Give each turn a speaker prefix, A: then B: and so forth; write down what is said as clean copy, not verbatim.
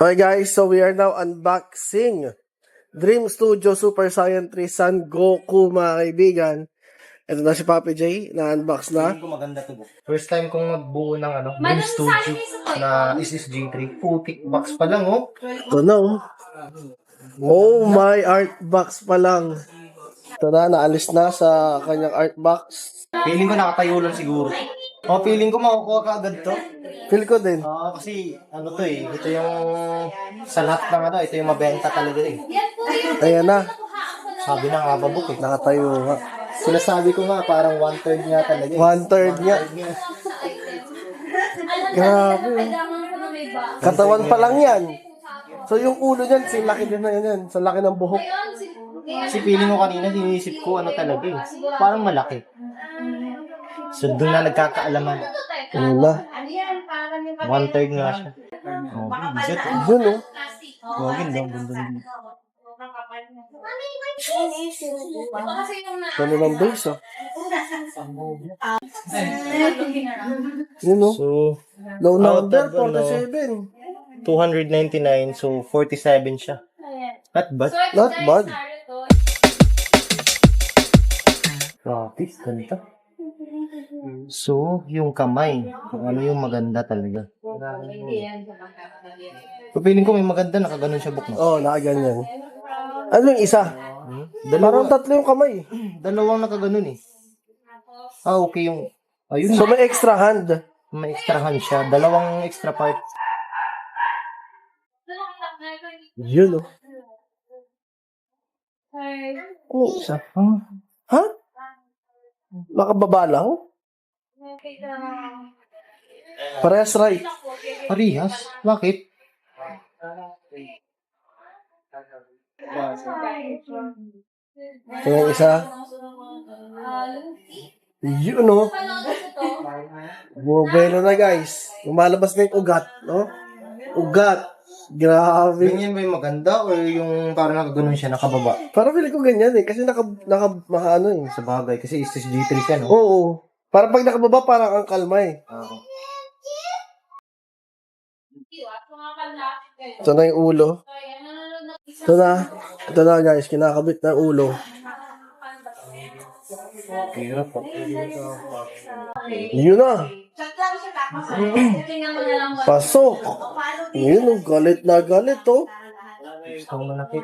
A: Okay guys, so we are now unboxing Dream Studio Super Saiyan 3 Son Goku mga kaibigan. Ito na si Papi J, na-unbox na.
B: Tingin ko maganda to. First time kong magbuo ng Dream Studio na SSG3. Putik box pa lang, oh.
A: Ito na oh. Oh my art box pa lang. Ito na, naalis na sa kanyang art box.
B: Feeling ko nakatayo lang siguro. Oh, feeling ko makukuha ka agad to.
A: Feel ko din.
B: Kasi ano to eh, ito yung sa lahat ng ito yung mabenta talaga eh.
A: Ayan na,
B: Sabi na nga babuk eh.
A: nakatayo nga.
B: Sinasabi ko nga parang 1/3 nga talaga eh.
A: 1/3 nga. Grabe. Katawan pa lang yan. So yung ulo niyan, sa laki din na yan. Sa laki ng buhok.
B: Kasi feeling ko kanina, sinisip ko ano talaga eh. Parang malaki. So doon na nagkakaalaman.
A: Ano na?
B: 1/3 nga siya. Oh, bigat.
A: Yun oh.
B: Gawin daw, ganda.
A: Ano ng base oh. Yun oh.
B: So,
A: Low number,
B: out of,
A: 47.
B: 299, so 47 siya. Not bad.
A: Not bad.
B: Gratis, ganda. So, yung kamay, kung ano yung maganda talaga. So, feeling ko may maganda, nakaganon siya buk, no?
A: Oo, nakaganyan. Ano yung isa? Parang tatlo yung kamay.
B: Dalawang nakaganon eh. Ah, okay yung... Ayun,
A: So may extra hand.
B: may extra hand siya. Dalawang extra part.
A: Yun oh. Ano isa? Ha? Nakababa lang? Parehas right.
B: Parehas? Bakit?
A: Ito yung isa. Yun oh. Bumabelo na guys. Lumalabas na yung ugat. No? Ugat. Grabe.
B: Ganyan ba yung maganda o yung parang nakaganon siya, nakababa?
A: Parang feeling ko ganyan eh. Kasi ano eh.
B: Sa bagay, kasi SSG3 siya, no?
A: Oo. Parang pag nakababa, parang ang kalma eh. Ito na yung ulo. Ito na guys, kinakabit na ulo.
B: Hirap po.
A: Yun na. Pasok. Yun, galit na galit oh.
B: Gusto ko manakit.